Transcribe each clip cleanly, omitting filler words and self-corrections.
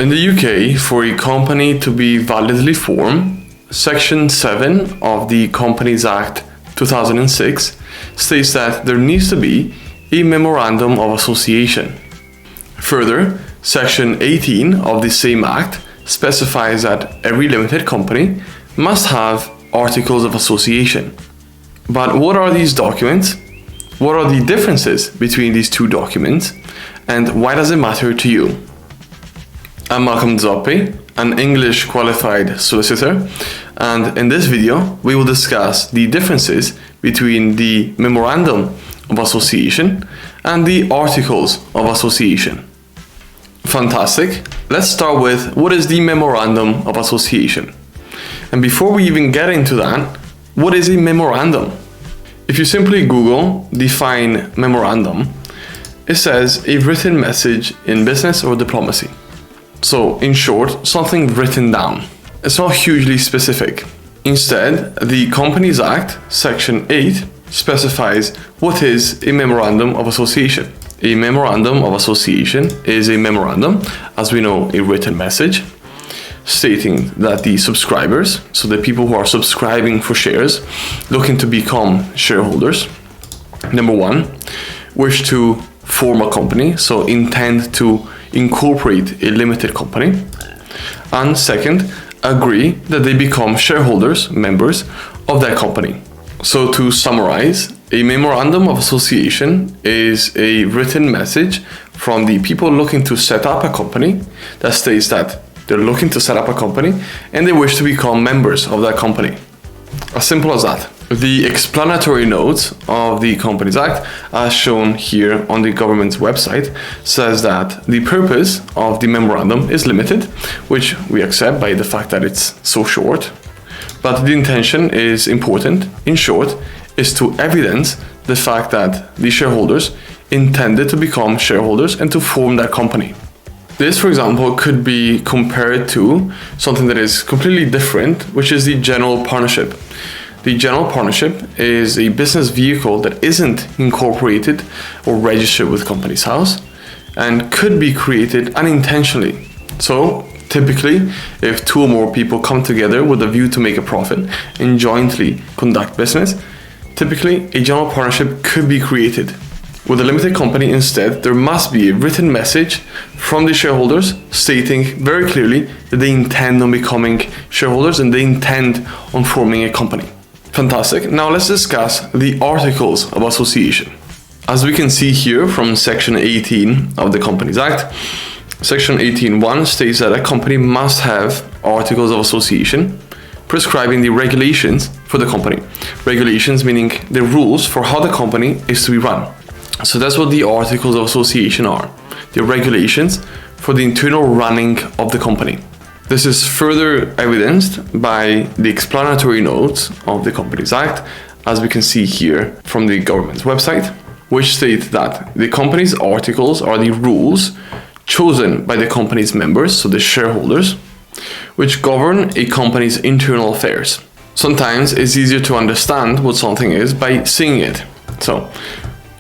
In the UK, for a company to be validly formed, Section 7 of the Companies Act 2006 states that there needs to be a Memorandum of Association. Further, Section 18 of the same Act specifies that every limited company must have Articles of Association. But what are these documents? What are the differences between these two documents? And why does it matter to you? I'm Malcolm Zoppi, an English qualified solicitor, and in this video we will discuss the differences between the Memorandum of Association and the Articles of Association. Fantastic. Let's start with what is the Memorandum of Association. And before we even get into that, what is a memorandum? If you simply Google define memorandum, it says a written message in business or diplomacy. So in short, something written down. It's not hugely specific. Instead, the Companies Act, Section 8, specifies what is a Memorandum of Association. A Memorandum of Association is a memorandum, as we know, a written message, stating that the subscribers, so the people who are subscribing for shares, looking to become shareholders, number one, wish to form a company, so intend to incorporate a limited company, and second, agree that they become shareholders, members of that company. So to summarize, a Memorandum of Association is a written message from the people looking to set up a company that states that they're looking to set up a company and they wish to become members of that company. As simple as that. The explanatory notes of the Companies Act, as shown here on the government's website, says that the purpose of the memorandum is limited, which we accept by the fact that it's so short, but the intention is important. In short, is to evidence the fact that the shareholders intended to become shareholders and to form that company. This, for example, could be compared to something that is completely different, which is the general partnership. The general partnership is a business vehicle that isn't incorporated or registered with Companies House and could be created unintentionally. So typically, if two or more people come together with a view to make a profit and jointly conduct business, typically a general partnership could be created. With a limited company, instead, there must be a written message from the shareholders stating very clearly that they intend on becoming shareholders and they intend on forming a company. Fantastic. Now let's discuss the Articles of Association. As we can see here from Section 18 of the Companies Act, Section 18.1 states that a company must have Articles of Association prescribing the regulations for the company. Regulations meaning the rules for how the company is to be run. So that's what the Articles of Association are, the regulations for the internal running of the company. This is further evidenced by the explanatory notes of the Companies Act, as we can see here from the government's website, which state that the company's articles are the rules chosen by the company's members, so the shareholders, which govern a company's internal affairs. Sometimes it's easier to understand what something is by seeing it. So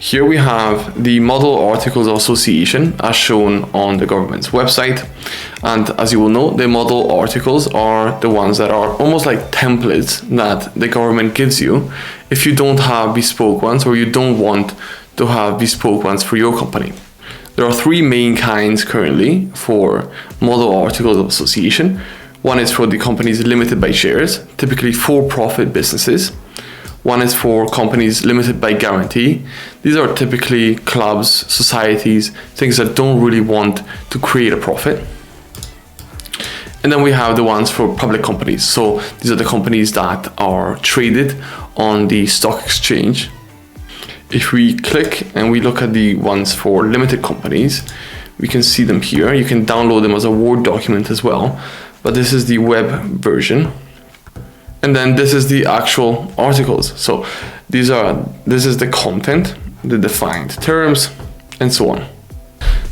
here we have the Model Articles of Association as shown on the government's website. And as you will know, the model articles are the ones that are almost like templates that the government gives you if you don't have bespoke ones or you don't want to have bespoke ones for your company. There are three main kinds currently for Model Articles of Association. One is for the companies limited by shares, typically for-profit businesses. One is for companies limited by guarantee. These are typically clubs, societies, things that don't really want to create a profit. And then we have the ones for public companies. So these are the companies that are traded on the stock exchange. If we click and we look at the ones for limited companies, we can see them here. You can download them as a Word document as well, but this is the web version. And then this is the actual articles. So this is the content, the defined terms, and so on.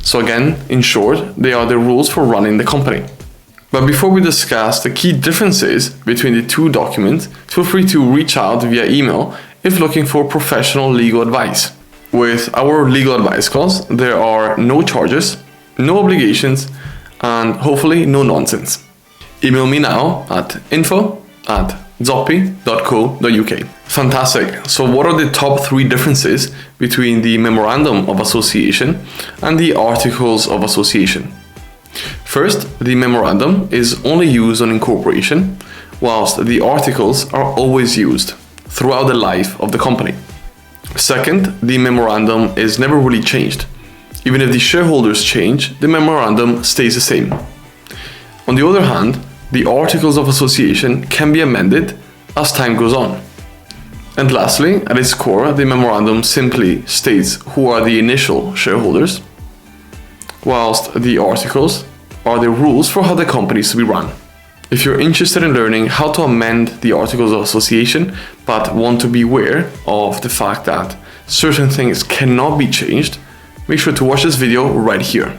So again, in short, they are the rules for running the company. But before we discuss the key differences between the two documents, feel free to reach out via email if looking for professional legal advice. With our legal advice calls, there are no charges, no obligations, and hopefully no nonsense. Email me now at info@zoppi.co.uk. Fantastic. So what are the top 3 differences between the Memorandum of Association and the Articles of Association? First, the Memorandum is only used on incorporation, whilst the Articles are always used throughout the life of the company. Second, the Memorandum is never really changed. Even if the shareholders change, the Memorandum stays the same. On the other hand, the Articles of Association can be amended as time goes on. And lastly, at its core, the Memorandum simply states who are the initial shareholders, whilst the Articles are the rules for how the company is to be run. If you're interested in learning how to amend the Articles of Association, but want to be aware of the fact that certain things cannot be changed, make sure to watch this video right here.